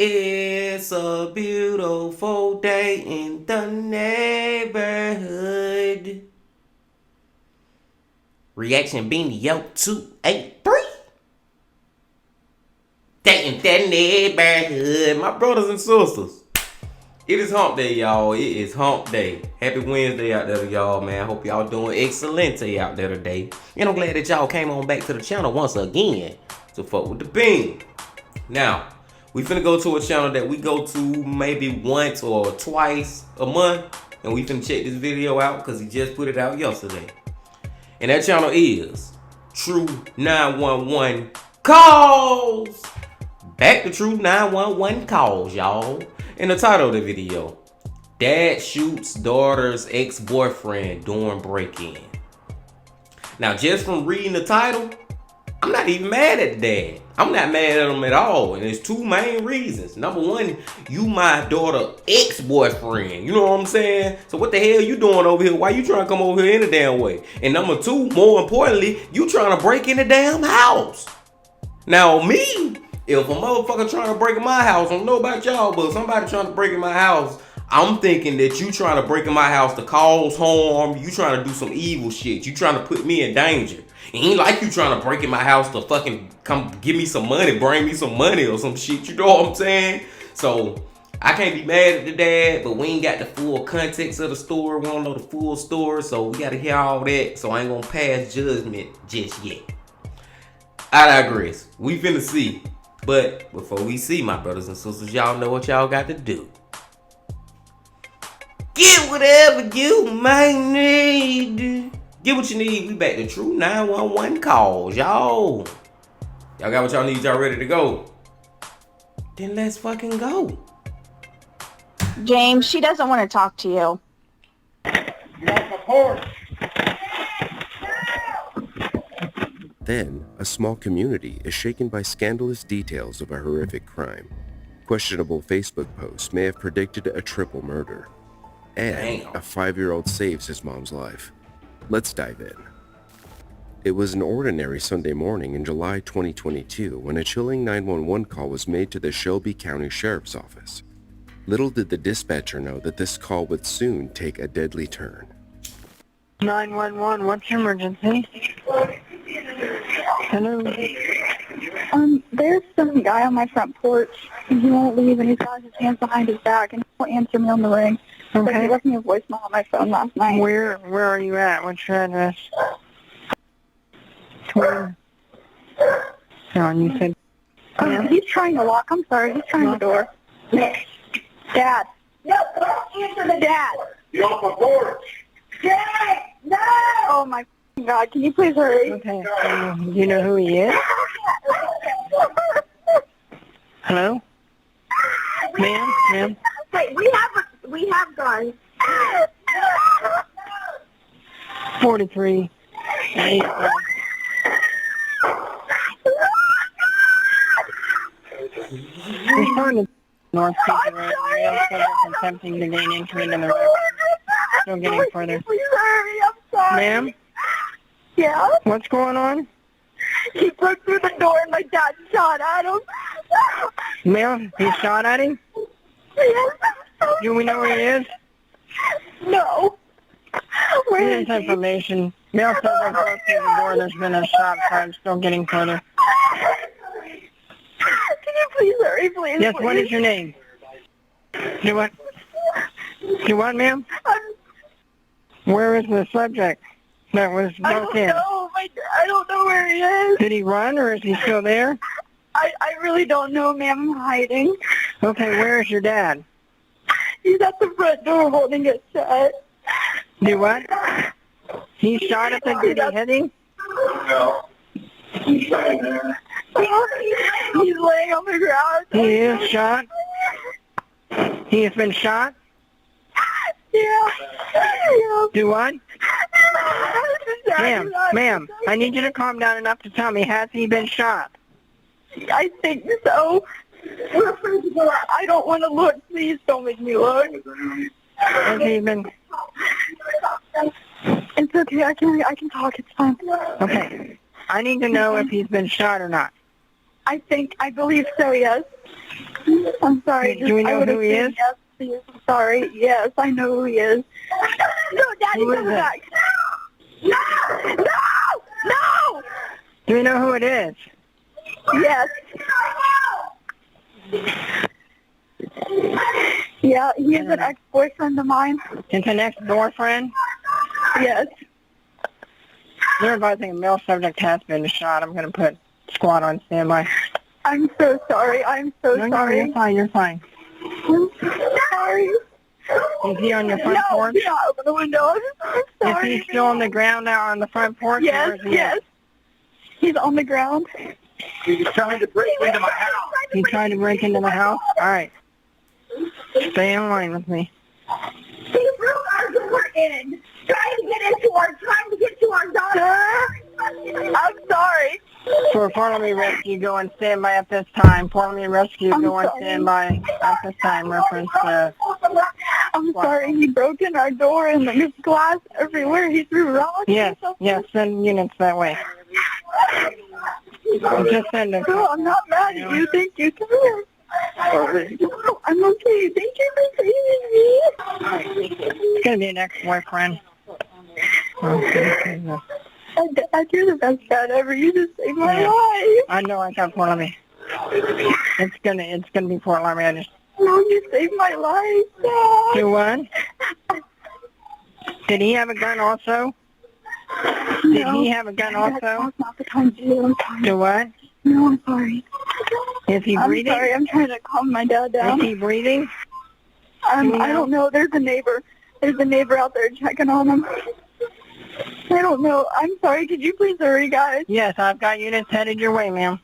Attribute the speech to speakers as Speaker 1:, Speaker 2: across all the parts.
Speaker 1: It's a beautiful day in the neighborhood. Reaction Beanie Yo 283. Day in the neighborhood. My brothers and sisters, it is hump day, y'all. It is hump day. Happy Wednesday out there to y'all, man. Hope y'all doing excelente out there today. And I'm glad that y'all came on back to the channel once again to fuck with the bean. Now, we finna go to a channel that we go to maybe once or twice a month, and we finna check this video out because he just put it out yesterday. And that channel is True 911 Calls. Back to True 911 Calls, y'all. In the title of the video, Dad shoots daughter's ex-boyfriend during break-in. Now, just from reading the title, I'm not even mad at the dad. I'm not mad at him at all. And there's two main reasons. Number one, you my daughter ex-boyfriend. You know what I'm saying? So what the hell you doing over here? Why you trying to come over here any damn way? And number two, more importantly, you trying to break in the damn house. Now me, if a motherfucker trying to break in my house, I don't know about y'all, but somebody trying to break in my house, I'm thinking that you trying to break in my house to cause harm. You trying to do some evil shit. You trying to put me in danger. It ain't like you trying to break in my house to fucking come give me some money, bring me some money or some shit. You know what I'm saying? So I can't be mad at the dad, but we ain't got the full context of the story. We don't know the full story, so we gotta hear all that. So I ain't gonna pass judgment just yet. I digress. We finna see. But before we see, my brothers and sisters, y'all know what y'all got to do. Get whatever you might need. Get what you need. We back to True 911 Calls, y'all. Y'all got what y'all need. Y'all ready to go? Then let's fucking go.
Speaker 2: James, she doesn't want to talk to you.
Speaker 3: Then, a small community is shaken by scandalous details of a horrific crime. Questionable Facebook posts may have predicted a triple murder. And a 5-year-old saves his mom's life. Let's dive in. It was an ordinary Sunday morning in July 2022 when a chilling 911 call was made to the Shelby County Sheriff's Office. Little did the dispatcher know that this call would soon take a deadly turn.
Speaker 4: 911, what's your emergency? Hello?
Speaker 2: There's some guy on my front porch, and he won't leave, and he's got his hands behind his back, and he won't answer me on the ring.
Speaker 4: Okay.
Speaker 2: But he left me a voicemail on my phone last night.
Speaker 4: Where are you at? What's your address? Where? John, you said...
Speaker 2: He's trying to lock. I'm sorry. He's trying the door. Dad. No, don't answer the dad.
Speaker 5: Get off my porch.
Speaker 2: Dad, no! Oh, my God. Can you please hurry?
Speaker 4: Okay. Do you know who he is? Hello? Ma'am?
Speaker 2: Wait, we have guns.
Speaker 4: 43. He's trying to North Peak Road. Rail service attempting to gain entry into the road. Still getting further.
Speaker 2: Please hurry. I'm sorry.
Speaker 4: Ma'am?
Speaker 2: Yeah?
Speaker 4: What's going on?
Speaker 2: He broke through the door and my dad shot at him.
Speaker 4: Ma'am, he shot at him?
Speaker 2: Yes,
Speaker 4: Do we know where he is?
Speaker 2: No. Where
Speaker 4: Here's
Speaker 2: is he?
Speaker 4: information. Mail says I broke through the door. There's been a shot fired. Still getting further.
Speaker 2: Can you please hurry, please?
Speaker 4: Yes,
Speaker 2: please?
Speaker 4: what is your name? Do what? Do what, ma'am? Where is the subject that was
Speaker 2: I
Speaker 4: broke
Speaker 2: don't
Speaker 4: in?
Speaker 2: know. I don't know where he is.
Speaker 4: Did he run or is he still there?
Speaker 2: I really don't know, ma'am. I'm hiding.
Speaker 4: Okay, where is your dad?
Speaker 2: He's at the front door holding it shut.
Speaker 4: Do what? He shot at the... Did he hit him?
Speaker 5: No. He's laying there.
Speaker 2: He's laying on the ground.
Speaker 4: He is shot? He has been shot?
Speaker 2: Yeah.
Speaker 4: Do what?
Speaker 2: Ma'am,
Speaker 4: Ma'am, I need you to calm down enough to tell me, has he been shot?
Speaker 2: I think so. I don't want to look. Please don't make me look.
Speaker 4: Has he been...
Speaker 2: It's okay. I can talk. It's fine.
Speaker 4: Okay. I need to know if he's been shot or not.
Speaker 2: I believe so, yes. I'm sorry.
Speaker 4: Do we know who he is?
Speaker 2: Yes, please. I'm sorry. Yes, I know who he is. No, Daddy,
Speaker 4: Who is
Speaker 2: come
Speaker 4: it?
Speaker 2: back. No! No! No!
Speaker 4: Do we know who it is?
Speaker 2: Yes. Yeah, he is an ex-boyfriend of mine.
Speaker 4: It's an ex-boyfriend?
Speaker 2: Yes.
Speaker 4: They're advising a male subject has been shot. I'm going to put squad on standby.
Speaker 2: I'm so sorry. I'm so
Speaker 4: No,
Speaker 2: sorry.
Speaker 4: you're fine. You're fine.
Speaker 2: I'm so sorry.
Speaker 4: Is he on your front
Speaker 2: No,
Speaker 4: porch?
Speaker 2: do not open the window. I'm sorry.
Speaker 4: Is he still on the ground now on the front porch?
Speaker 2: Yes,
Speaker 4: or is he
Speaker 2: yes. He's on the ground.
Speaker 5: He's trying to break into my house.
Speaker 4: He tried to break into the house? All right. Stay in line with me.
Speaker 2: He broke our door in. Trying to get to our daughter. I'm sorry.
Speaker 4: For Fort Lee Rescue, go on standby at this time. Fort Lee Rescue,
Speaker 2: I'm
Speaker 4: go on
Speaker 2: sorry.
Speaker 4: standby at this time. Reference
Speaker 2: I'm sorry. He broke in our door and there's glass everywhere. He threw rocks.
Speaker 4: Yes, yes, send units that way. Just send them.
Speaker 2: No, I'm not mad at you. Thank you. Come here. No, I'm okay. Thank you for saving me.
Speaker 4: It's going to be an ex-boyfriend. Okay.
Speaker 2: Dad, you're the best dad ever. You just saved my
Speaker 4: Yeah.
Speaker 2: life.
Speaker 4: I know I got Fort Laramie. It's gonna be Fort Laramie. I just
Speaker 2: No, you saved my life, Dad.
Speaker 4: do what? Did he have a gun also? Did
Speaker 2: No.
Speaker 4: he have a gun also?
Speaker 2: That's not the time to do. I'm sorry.
Speaker 4: Do what?
Speaker 2: No, I'm sorry.
Speaker 4: Is he
Speaker 2: I'm
Speaker 4: breathing?
Speaker 2: sorry. I'm trying to calm my dad
Speaker 4: Is
Speaker 2: down.
Speaker 4: he breathing?
Speaker 2: I don't know. There's a neighbor. There's a neighbor out there checking on him. I don't know. I'm sorry. Could you please hurry, guys?
Speaker 4: Yes, I've got units headed your way, ma'am.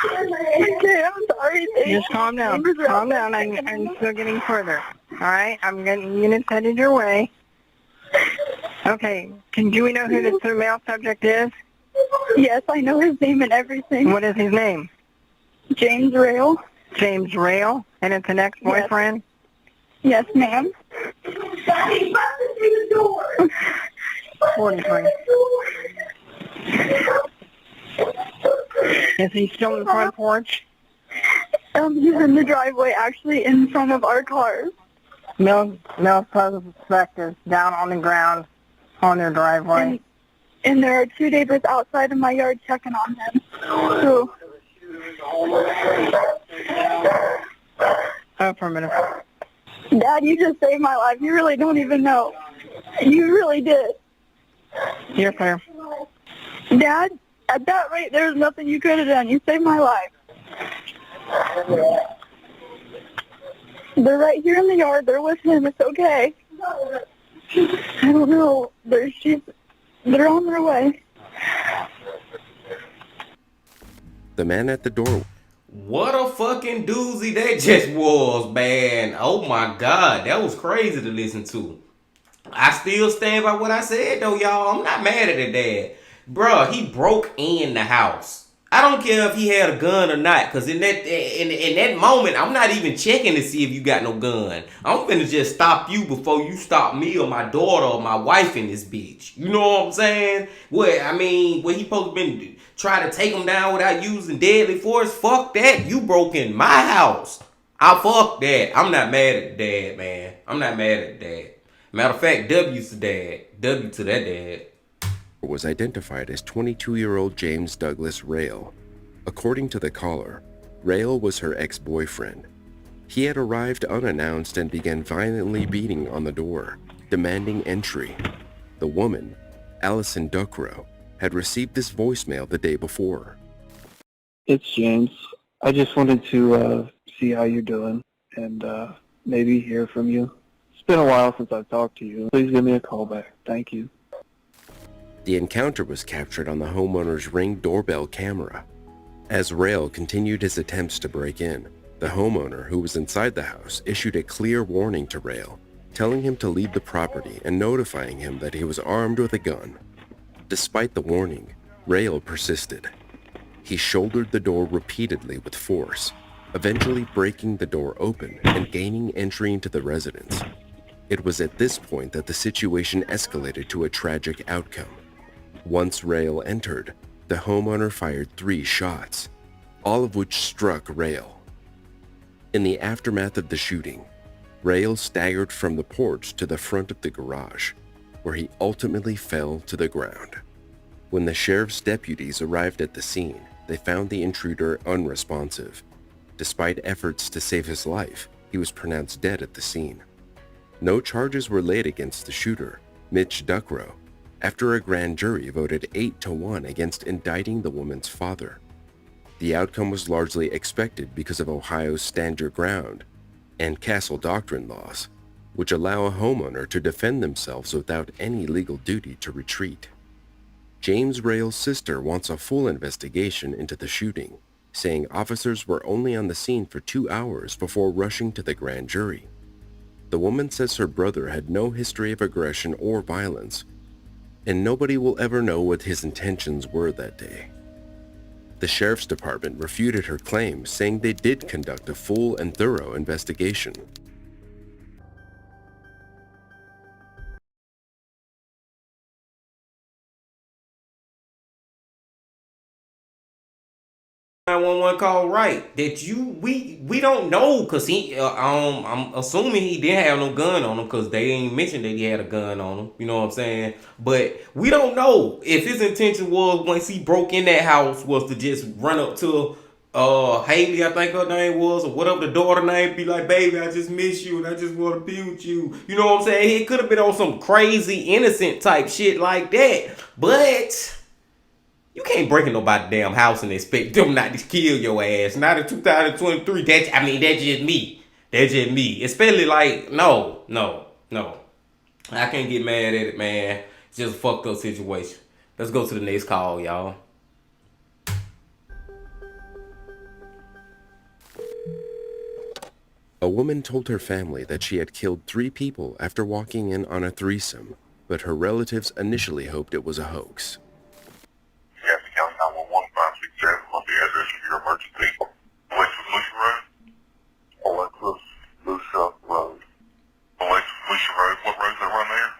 Speaker 2: Okay, I'm sorry. Thank
Speaker 4: Just
Speaker 2: you.
Speaker 4: calm down.
Speaker 2: Neighbors are
Speaker 4: Calm
Speaker 2: out there
Speaker 4: down.
Speaker 2: checking on
Speaker 4: I'm
Speaker 2: him.
Speaker 4: still getting further. All right, I'm getting units headed your way. Okay, do we know who the male subject is?
Speaker 2: Yes, I know his name and everything.
Speaker 4: What is his name?
Speaker 2: James Rail.
Speaker 4: James Rail, and it's an ex-boyfriend?
Speaker 2: Yes, ma'am.
Speaker 4: 43. Is he still on the front porch?
Speaker 2: He's in the driveway, actually, in front of our car.
Speaker 4: Male suspect is down on the ground on their driveway.
Speaker 2: And there are two neighbors outside of my yard checking on him. So,
Speaker 4: Affirmative.
Speaker 2: Dad, you just saved my life. You really don't even know. You really did.
Speaker 4: You're clear.
Speaker 2: Dad, at that rate, there's nothing you could have done. You saved my life. They're right here in the yard. They're with him. It's okay. I don't know. They're on their way.
Speaker 3: The man at the door
Speaker 1: What a fucking doozy that just was, man. Oh my God, that was crazy to listen to. I still stand by what I said though, y'all. I'm not mad at the dad. Bruh, he broke in the house. I don't care if he had a gun or not, cause in that moment, I'm not even checking to see if you got no gun. I'm finna just stop you before you stop me or my daughter or my wife in this bitch. You know what I'm saying? What he supposed to been try to take him down without using deadly force? Fuck that. You broke in my house. I fuck that. I'm not mad at the dad, man. I'm not mad at the dad. Matter of fact, W's to dad. W to that dad.
Speaker 3: was identified as 22-year-old James Douglas Rail. According to the caller, Rail was her ex-boyfriend. He had arrived unannounced and began violently beating on the door, demanding entry. The woman, Allison Duckrow, had received this voicemail the day before.
Speaker 6: It's James. I just wanted to see how you're doing and maybe hear from you. It's been a while since I've talked to you. Please give me a call back. Thank you.
Speaker 3: The encounter was captured on the homeowner's Ring doorbell camera. As Rail continued his attempts to break in, The homeowner who was inside the house issued a clear warning to Rail, telling him to leave the property and notifying him that he was armed with a gun. Despite the warning, Rail persisted. He shouldered the door repeatedly with force, eventually breaking the door open and gaining entry into the residence. It was at this point that the situation escalated to a tragic outcome. Once Rail entered, the homeowner fired 3 shots, all of which struck Rail. In the aftermath of the shooting, Rail staggered from the porch to the front of the garage, where he ultimately fell to the ground. When the sheriff's deputies arrived at the scene, they found the intruder unresponsive. Despite efforts to save his life, he was pronounced dead at the scene. No charges were laid against the shooter, Mitch Duckrow, after a grand jury voted 8-1 against indicting the woman's father. The outcome was largely expected because of Ohio's Stand Your Ground and Castle Doctrine laws, which allow a homeowner to defend themselves without any legal duty to retreat. James Rail's sister wants a full investigation into the shooting, saying officers were only on the scene for 2 hours before rushing to the grand jury. The woman says her brother had no history of aggression or violence, and nobody will ever know what his intentions were that day. The sheriff's department refuted her claims, saying they did conduct a full and thorough investigation.
Speaker 1: Call right that we don't know, because he I'm assuming he didn't have no gun on him, because they ain't mentioned that he had a gun on him, you know what I'm saying? But we don't know if his intention was, once he broke in that house, was to just run up to Haley, I think her name was, or whatever the daughter name, be like, baby, I just miss you and I just want to be with you, you know what I'm saying? It could have been on some crazy innocent type shit like that, but you can't break in nobody's damn house and expect them not to kill your ass. Not in 2023. That's just me. That's just me. Especially like, no. I can't get mad at it, man. It's just a fucked up situation. Let's go to the next call, y'all.
Speaker 3: A woman told her family that she had killed 3 people after walking in on a threesome, but her relatives initially hoped it was a hoax.
Speaker 7: Gaffney County 911-567, what's the address of your emergency? Alexis Lucia Road? Alexis Lucia Road. Alexis Lucia Road, what roads that run there?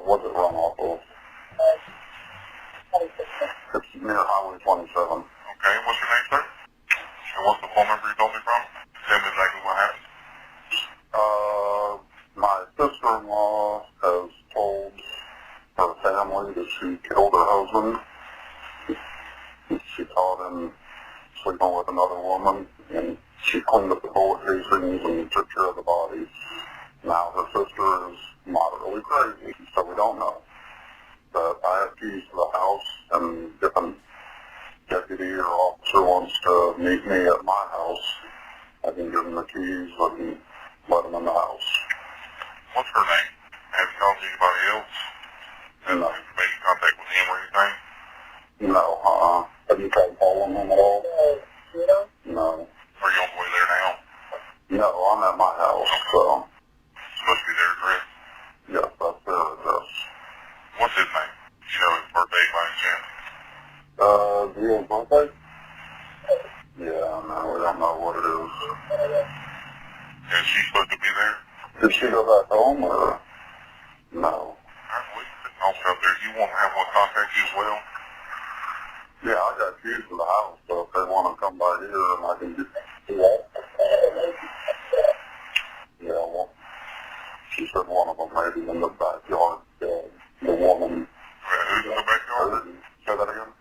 Speaker 7: What's it run off of? It's near Highway 27. Okay, what's your name, sir? And what's the phone number you told me from? Tell me exactly what happened. My sister-in-law has told her family that she killed her husband. She caught him sleeping with another woman, and she cleaned up the bullet casings and took care of the bodies. Now her sister is moderately crazy, so we don't know. But I have keys to the house, and if a deputy or officer wants to meet me at my house, I can give them the keys and let them in the house. What's her name? Have you talked to anybody else? And have you made contact with him or anything? No, Have you tried calling him at all? No. Are you on the way there now? No, I'm at my house, so. Supposed to be their address? Yes, that's their address. What's his name? Do you know his birthday by any chance? Real birthday? Yeah, no, we don't know what it is. Is she supposed to be there? Did she go back home, or? No. Also, there, you want to have one contact you as well? Yeah, I got keys to the house, so if they want to come by here, and I can do that. Yeah, well, she said one of them maybe in the backyard, the woman. Who's in the backyard? Say that again?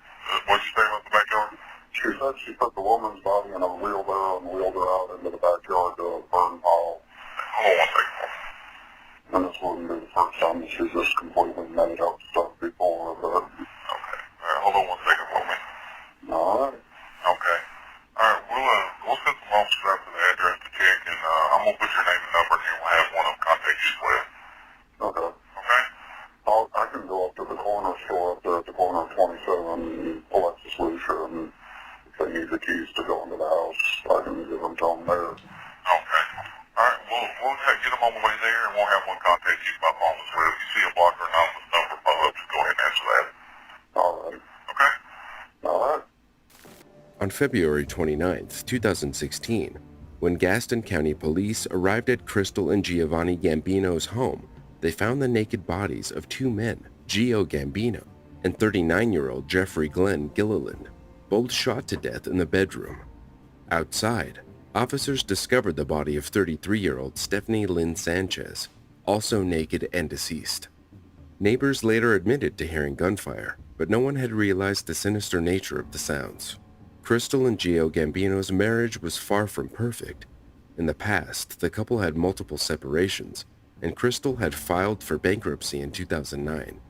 Speaker 7: What did you say about the backyard? She said she put the woman's body in a wheelbarrow and wheeled her out into the backyard to a burn pile. Hold on one second. And this wouldn't be the first time that she's just completely made up stuff before, but... Okay. Alright, hold on one second for me. Alright. Okay. Alright, we'll send some officers out to the address to check, and I'm gonna put your name and number, and then we'll have one of them contact you as well. Okay. Okay? I can go up to the corner store up there at the corner of 27 and Alexis Lucia, and if they need the keys to go into the house. I can give them to them there. Okay. All right. We'll get them on the way there, and we'll have one contact you by phone as well. If you see a blocker number pop up, just go ahead and answer that. All right. Okay. All right.
Speaker 3: On February 29th, 2016, when Gaston County Police arrived at Crystal and Giovanni Gambino's home, they found the naked bodies of two men, Gio Gambino and 39-year-old Jeffrey Glenn Gilliland, both shot to death in the bedroom. Outside, officers discovered the body of 33-year-old Stephanie Lynn Sanchez, also naked and deceased. Neighbors later admitted to hearing gunfire, but no one had realized the sinister nature of the sounds. Crystal and Gio Gambino's marriage was far from perfect. In the past, the couple had multiple separations, and Crystal had filed for bankruptcy in 2009.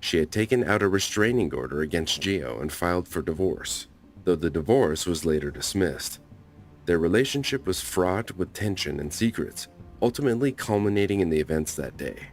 Speaker 3: She had taken out a restraining order against Gio and filed for divorce, though the divorce was later dismissed. Their relationship was fraught with tension and secrets, ultimately culminating in the events that day.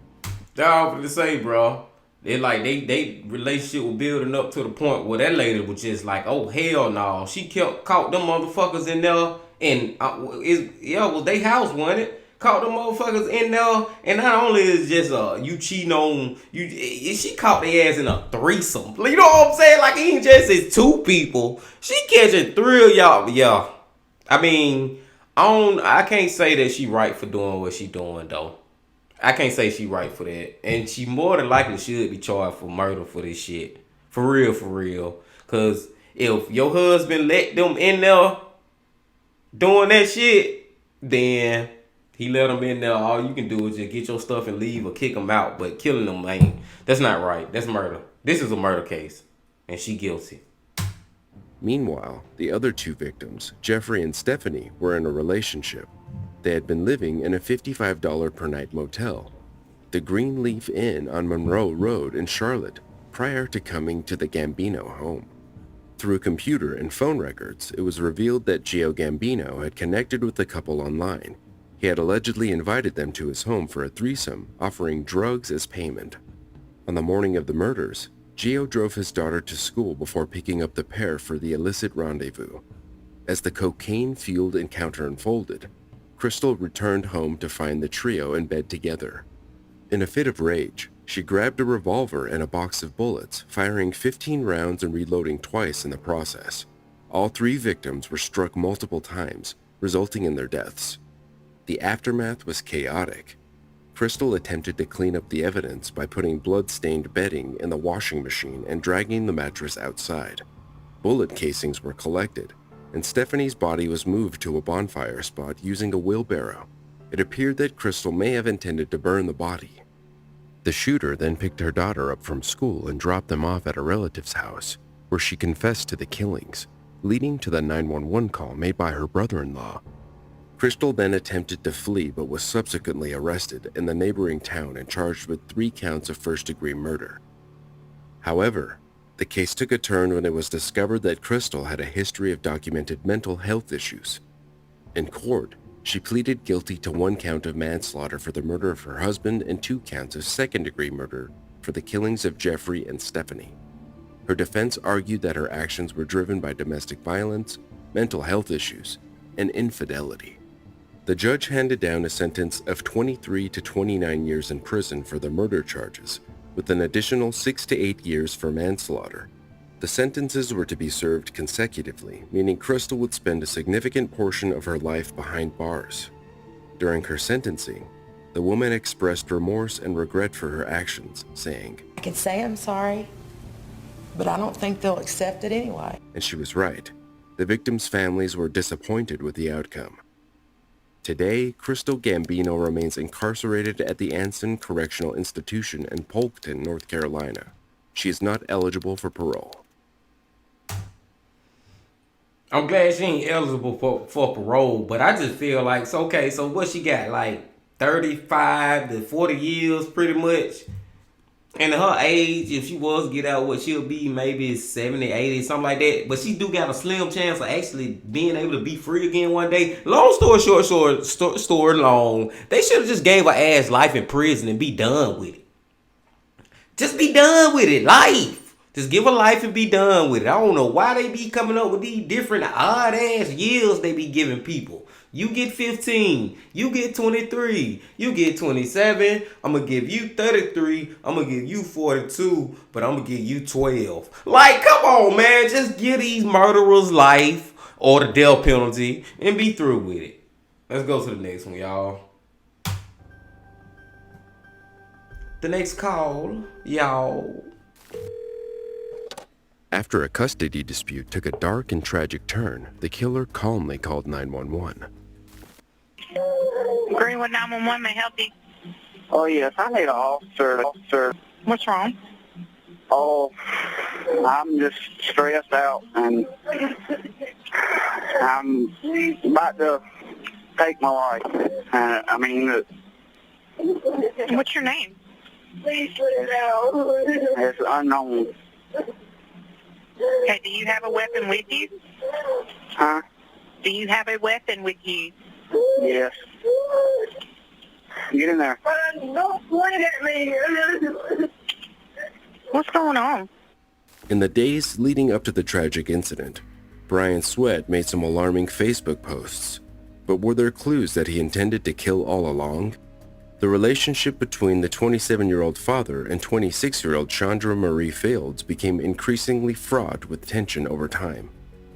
Speaker 1: That's all I'm to say, bro. They relationship was building up to the point where that lady was just like, oh hell no. She caught them motherfuckers in there, and was they house, wasn't it? Caught them motherfuckers in there, and not only is just you cheating on you, she caught their ass in a threesome. You know what I'm saying? Like, it ain't just it's two people. She catching three of y'all. Yeah, I mean, I can't say that she right for doing what she doing though. I can't say she right for that, and she more than likely should be charged for murder for this shit. For real. Cause if your husband let them in there doing that shit, then he let them in there. All you can do is just get your stuff and leave or kick them out. But killing them that's not right. That's murder. This is a murder case, and she guilty.
Speaker 3: Meanwhile, the other two victims, Jeffrey and Stephanie, were in a relationship. They had been living in a $55 per night motel, the Greenleaf Inn on Monroe Road in Charlotte, prior to coming to the Gambino home. Through computer and phone records, it was revealed that Gio Gambino had connected with the couple online. He had allegedly invited them to his home for a threesome, offering drugs as payment. On the morning of the murders, Gio drove his daughter to school before picking up the pair for the illicit rendezvous. As the cocaine-fueled encounter unfolded, Crystal returned home to find the trio in bed together. In a fit of rage, she grabbed a revolver and a box of bullets, firing 15 rounds and reloading twice in the process. All three victims were struck multiple times, resulting in their deaths. The aftermath was chaotic. Crystal attempted to clean up the evidence by putting blood-stained bedding in the washing machine and dragging the mattress outside. Bullet casings were collected, and Stephanie's body was moved to a bonfire spot using a wheelbarrow. It appeared that Crystal may have intended to burn the body. The shooter then picked her daughter up from school and dropped them off at a relative's house, where she confessed to the killings, leading to the 911 call made by her brother-in-law. Crystal then attempted to flee but was subsequently arrested in the neighboring town and charged with 3 counts of first-degree murder. However, the case took a turn when it was discovered that Crystal had a history of documented mental health issues. In court, she pleaded guilty to 1 count of manslaughter for the murder of her husband and 2 counts of second-degree murder for the killings of Jeffrey and Stephanie. Her defense argued that her actions were driven by domestic violence, mental health issues, and infidelity. The judge handed down a sentence of 23 to 29 years in prison for the murder charges, with an additional 6 to 8 years for manslaughter. The sentences were to be served consecutively, meaning Crystal would spend a significant portion of her life behind bars. During her sentencing, the woman expressed remorse and regret for her actions, saying,
Speaker 8: "I could say I'm sorry, but I don't think they'll accept it anyway."
Speaker 3: And she was right. The victims' families were disappointed with the outcome. Today, Crystal Gambino remains incarcerated at the Anson Correctional Institution in Polkton, North Carolina. She is not eligible for parole.
Speaker 1: I'm glad she ain't eligible for parole, but I just feel like, so what she got, like 35 to 40 years pretty much? And at her age, if she was to get out, what she'll be maybe 70, 80, something like that. But she do got a slim chance of actually being able to be free again one day. Long story short, story long, they should have just gave her ass life in prison and be done with it. Just be done with it. Life. Just give a life and be done with it. I don't know why they be coming up with these different odd ass years they be giving people. You get 15, you get 23, you get 27, I'm gonna give you 33, I'm gonna give you 42, but I'm gonna give you 12. Like, come on, man, just give these murderers life or the death penalty and be through with it. Let's go to the next one, y'all. The next call, y'all.
Speaker 3: After a custody dispute took a dark and tragic turn, the killer calmly called 911.
Speaker 4: Greenwood 911, may I help you?
Speaker 5: Oh, yes, I need an officer.
Speaker 4: What's wrong?
Speaker 5: Oh, I'm just stressed out, and I'm about to take my life.
Speaker 4: What's your name?
Speaker 2: Please put it out.
Speaker 5: It's unknown.
Speaker 4: Okay, do you have a weapon with you?
Speaker 5: Huh?
Speaker 4: Do you have a weapon with you?
Speaker 5: Yes. Get in there.
Speaker 2: Don't point at me.
Speaker 4: What's going on?
Speaker 3: In the days leading up to the tragic incident, Brian Sweat made some alarming Facebook posts. But were there clues that he intended to kill all along? The relationship between the 27-year-old father and 26-year-old Chandra Marie Fields became increasingly fraught with tension over time,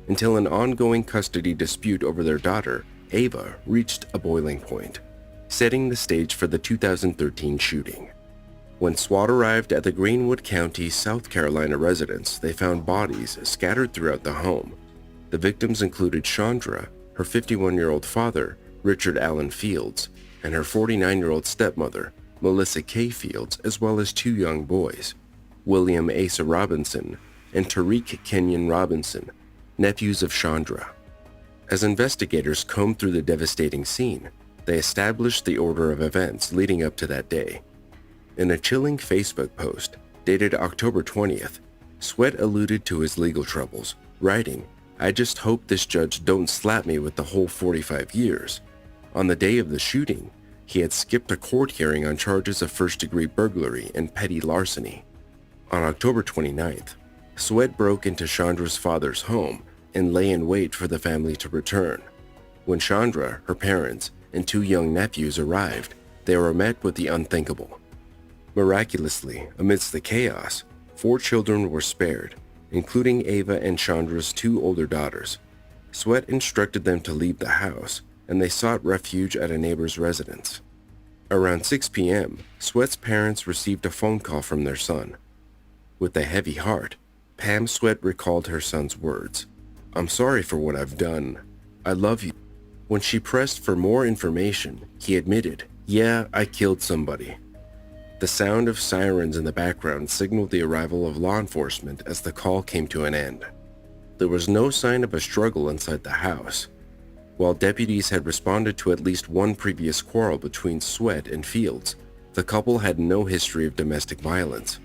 Speaker 3: until an ongoing custody dispute over their daughter, Ava, reached a boiling point, setting the stage for the 2013 shooting. When SWAT arrived at the Greenwood County, South Carolina residence, they found bodies scattered throughout the home. The victims included Chandra, her 51-year-old father, Richard Allen Fields, and her 49-year-old stepmother, Melissa K. Fields, as well as two young boys, William Asa Robinson and Tariq Kenyon Robinson, nephews of Chandra. As investigators combed through the devastating scene, they established the order of events leading up to that day. In a chilling Facebook post, dated October 20th, Sweat alluded to his legal troubles, writing, "I just hope this judge don't slap me with the whole 45 years. On the day of the shooting, he had skipped a court hearing on charges of first-degree burglary and petty larceny. On October 29th, Sweat broke into Chandra's father's home and lay in wait for the family to return. When Chandra, her parents, and two young nephews arrived, they were met with the unthinkable. Miraculously, amidst the chaos, 4 children were spared, including Ava and Chandra's 2 older daughters. Sweat instructed them to leave the house, and they sought refuge at a neighbor's residence. Around 6 p.m., Sweat's parents received a phone call from their son. With a heavy heart, Pam Sweat recalled her son's words, "I'm sorry for what I've done. I love you." When she pressed for more information, he admitted, "Yeah, I killed somebody." The sound of sirens in the background signaled the arrival of law enforcement as the call came to an end. There was no sign of a struggle inside the house. While deputies had responded to at least one previous quarrel between Sweat and Fields, the couple had no history of domestic violence.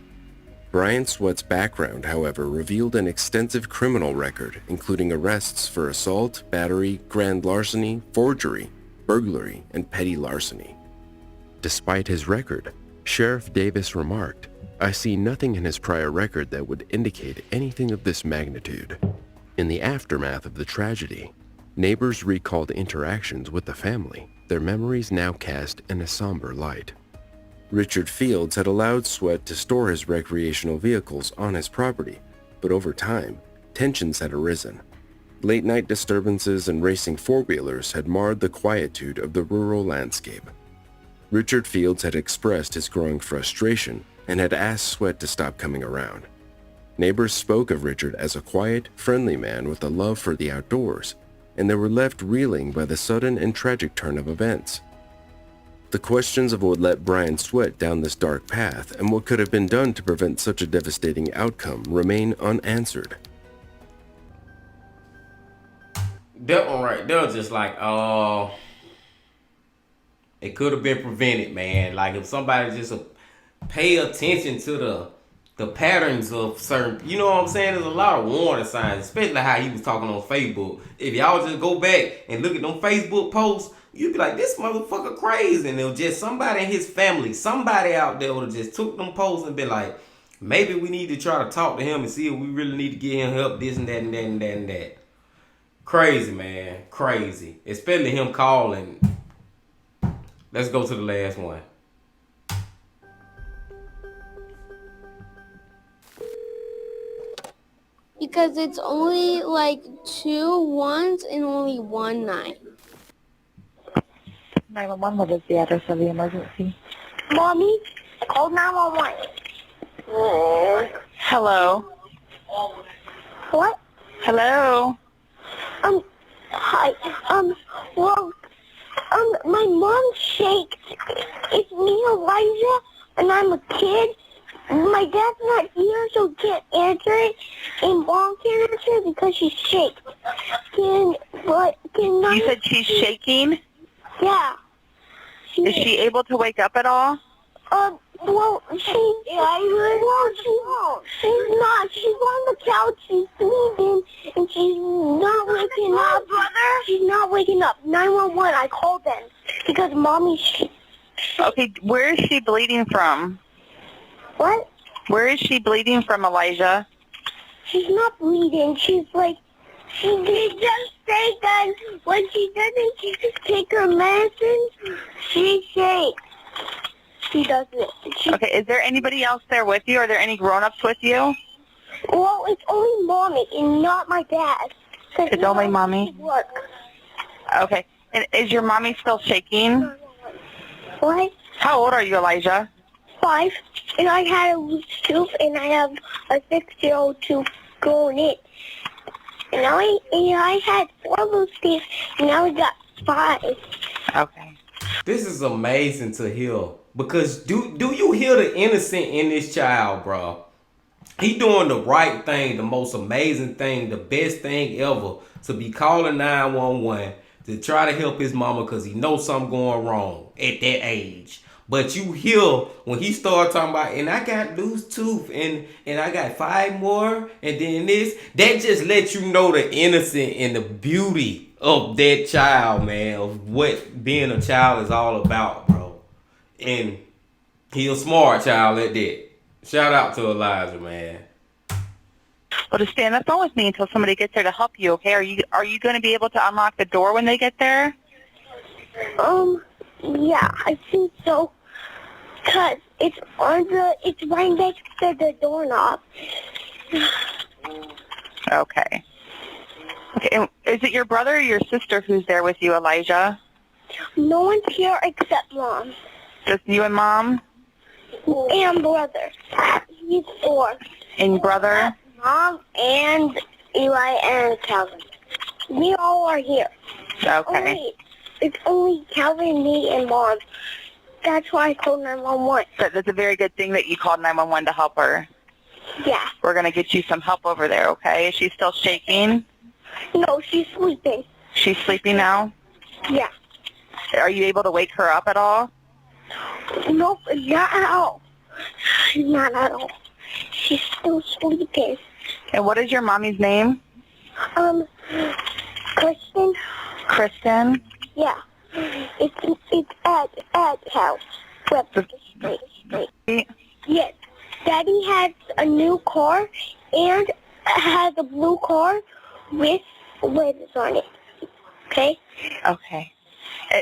Speaker 3: Brian Sweat's background, however, revealed an extensive criminal record, including arrests for assault, battery, grand larceny, forgery, burglary, and petty larceny. Despite his record, Sheriff Davis remarked, "I see nothing in his prior record that would indicate anything of this magnitude." In the aftermath of the tragedy, neighbors recalled interactions with the family, their memories now cast in a somber light. Richard Fields had allowed Sweat to store his recreational vehicles on his property, but over time, tensions had arisen. Late-night disturbances and racing four-wheelers had marred the quietude of the rural landscape. Richard Fields had expressed his growing frustration and had asked Sweat to stop coming around. Neighbors spoke of Richard as a quiet, friendly man with a love for the outdoors, and they were left reeling by the sudden and tragic turn of events. The questions of what led Brian Sweat down this dark path and what could have been done to prevent such a devastating outcome remain unanswered.
Speaker 1: That one right there was just like, it could have been prevented, man. Like if somebody just pay attention to the patterns of certain, you know what I'm saying? There's a lot of warning signs, especially how he was talking on Facebook. If y'all just go back and look at them Facebook posts, you'd be like, this motherfucker crazy. And it was just somebody in his family, somebody out there would have just took them posts and been like, Maybe we need to try to talk to him and see if we really need to get him help, this and that and that and that and that. Crazy, man. Crazy. Especially him calling. Let's go to the last one.
Speaker 9: Because it's only like 2 ones and only 1 9.
Speaker 10: 911, what is the address of the emergency?
Speaker 9: Mommy, I called 911.
Speaker 10: Hello?
Speaker 9: What?
Speaker 10: Hello?
Speaker 9: Hi. Well, my mom shakes. It's me, Elijah, and I'm a kid. My dad's not here, so can't answer it. And Mom can't answer it because she shakes.
Speaker 10: You said she's shaking?
Speaker 9: Yeah.
Speaker 10: Is she able to wake up at all?
Speaker 9: Well, she's not. She's on the couch. She's sleeping, and she's not waking up. She's not waking up. 911. I called them because Mommy's.
Speaker 10: Okay, where is she bleeding from?
Speaker 9: What?
Speaker 10: Where is she bleeding from, Elijah?
Speaker 9: She's not bleeding. She's like, she just say that when she doesn't take her medicine, she shakes. She doesn't.
Speaker 10: Okay, is there anybody else there with you? Are there any grown-ups with you?
Speaker 9: Well, it's only Mommy and not my dad.
Speaker 10: It's only Mommy?
Speaker 9: Work.
Speaker 10: Okay, and is your mommy still shaking?
Speaker 9: What?
Speaker 10: How old are you, Elijah?
Speaker 9: 5, and I had a loose tooth, and I have a 6-year-old tooth growing in. And I had 4 loose teeth, and now I got 5.
Speaker 10: Okay.
Speaker 1: This is amazing to hear. Because do you hear the innocent in this child, bro? He doing the right thing, the most amazing thing, the best thing ever, to be calling 911 to try to help his mama because he knows something going wrong at that age. But you hear when he started talking about, and I got loose tooth, and I got 5 more, and then this, that just lets you know the innocent and the beauty of that child, man, of what being a child is all about, bro. And he a smart child at that. Shout out to Elijah, man.
Speaker 10: Well, just stay on the phone with me until somebody gets there to help you, okay? Are you going to be able to unlock the door when they get there?
Speaker 9: Yeah, I think so. Cause it's right next to the doorknob.
Speaker 10: Okay. Okay, and is it your brother or your sister who's there with you, Elijah?
Speaker 9: No one's here except Mom.
Speaker 10: Just you and Mom?
Speaker 9: And brother. He's 4.
Speaker 10: And brother?
Speaker 9: Mom and Eli and Calvin. We all are here.
Speaker 10: Okay.
Speaker 9: It's only Calvin, me, and Mom. That's why I called 911.
Speaker 10: That's a very good thing that you called 911 to help her.
Speaker 9: Yeah.
Speaker 10: We're going to get you some help over there, okay? Is she still shaking?
Speaker 9: No, she's sleeping.
Speaker 10: She's sleeping now?
Speaker 9: Yeah.
Speaker 10: Are you able to wake her up at all?
Speaker 9: Nope, not at all. Not at all. She's still sleeping.
Speaker 10: And what is your mommy's name?
Speaker 9: Kristen.
Speaker 10: Kristen?
Speaker 9: Yeah. It's at house. Webster Street. Yes. Daddy has a new car and has a blue car with letters on it. Okay?
Speaker 10: Okay.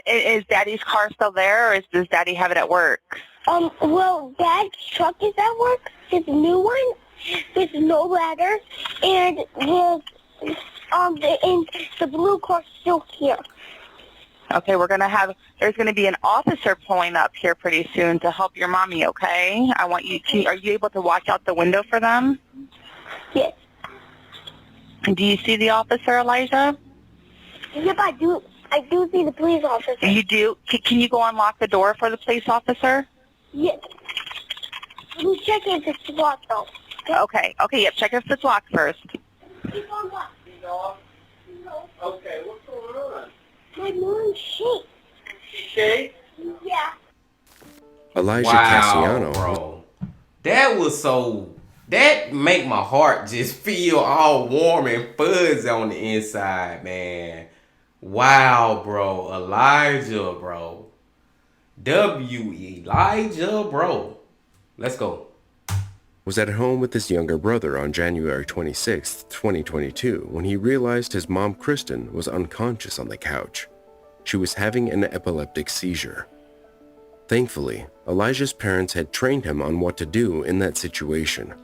Speaker 10: Is Daddy's car still there, or does Daddy have it at work?
Speaker 9: Well, Dad's truck is at work. His new one with no ladder, and the blue car's still here.
Speaker 10: Okay, there's going to be an officer pulling up here pretty soon to help your mommy, okay? Are you able to watch out the window for them?
Speaker 9: Yes.
Speaker 10: Do you see the officer, Elijah?
Speaker 9: Yep, I do. I do see the police officer.
Speaker 10: You do? Can you go unlock the door for the police officer?
Speaker 9: Yes. Let me check if it's locked, though.
Speaker 10: Okay, yep, check if it's locked first.
Speaker 9: It's unlocked.
Speaker 5: Okay, what's going on?
Speaker 9: My mom shakes.
Speaker 5: Shake?
Speaker 9: Yeah.
Speaker 3: Elijah
Speaker 1: Wow,
Speaker 3: Cassiano.
Speaker 1: bro. That make my heart just feel all warm and fuzzy on the inside, man. Wow, bro. Elijah, bro. Elijah, bro. Let's go.
Speaker 3: was at home with his younger brother on January 26, 2022, when he realized his mom, Kristen, was unconscious on the couch. She was having an epileptic seizure. Thankfully, Elijah's parents had trained him on what to do in that situation.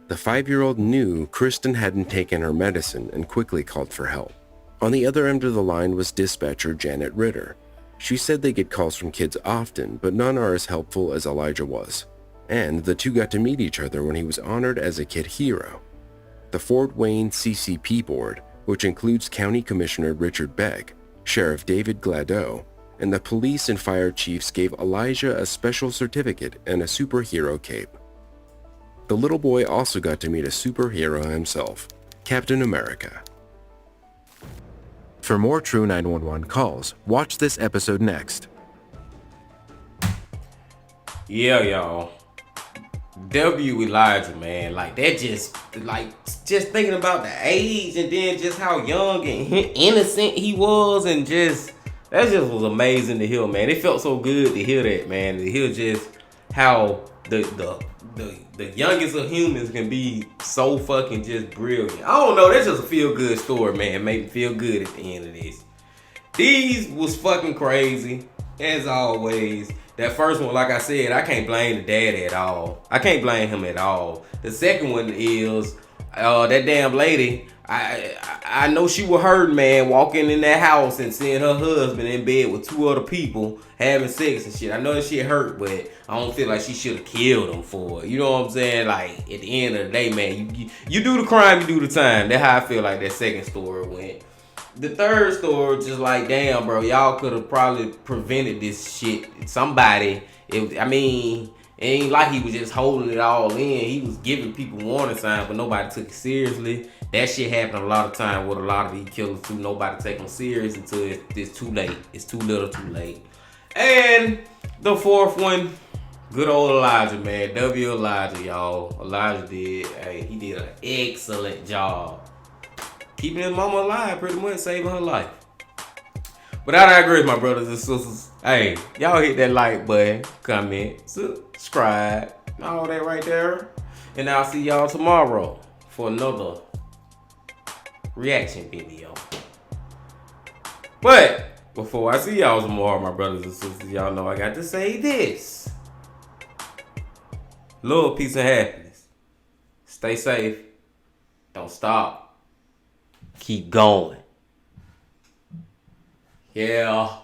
Speaker 3: The 5-year-old knew Kristen hadn't taken her medicine and quickly called for help. On the other end of the line was dispatcher Janet Ritter. She said they get calls from kids often, but none are as helpful as Elijah was. And the two got to meet each other when he was honored as a kid hero. The Fort Wayne CCP board, which includes County Commissioner Richard Beck, Sheriff David Gladeau, and the police and fire chiefs gave Elijah a special certificate and a superhero cape. The little boy also got to meet a superhero himself, Captain America. For more True 911 calls, watch this episode next.
Speaker 1: Yeah, y'all. W. Elijah, man. Like, that just thinking about the age and then just how young and innocent he was, and just, that just was amazing to hear, man. It felt so good to hear that, man. To hear just how the youngest of humans can be so fucking just brilliant. I don't know, that's just a feel-good story, man. Made me feel good at the end of this. These was fucking crazy, as always. That first one, like I said, I can't blame the dad at all. I can't blame him at all. The second one is, that damn lady, I know she was hurt, man, walking in that house and seeing her husband in bed with 2 other people having sex and shit. I know that shit hurt, but I don't feel like she should have killed him for it. You know what I'm saying? Like, at the end of the day, man, you do the crime, you do the time. That's how I feel like that second story went. The third story, just like, damn, bro, y'all could have probably prevented this shit. Somebody, it ain't like he was just holding it all in. He was giving people warning signs, but nobody took it seriously. That shit happened a lot of time with a lot of these killers too. Nobody take them serious until it's too late. It's too little too late. And the fourth one, good old Elijah, man. W. Elijah, y'all. Elijah he did an excellent job. Keeping his mama alive, pretty much saving her life. But I digress, my brothers and sisters. Hey, y'all hit that like button, comment, subscribe, all that right there. And I'll see y'all tomorrow for another reaction video. But before I see y'all tomorrow, my brothers and sisters, y'all know I got to say this. Love, peace, and happiness. Stay safe. Don't stop. Keep going. Yeah.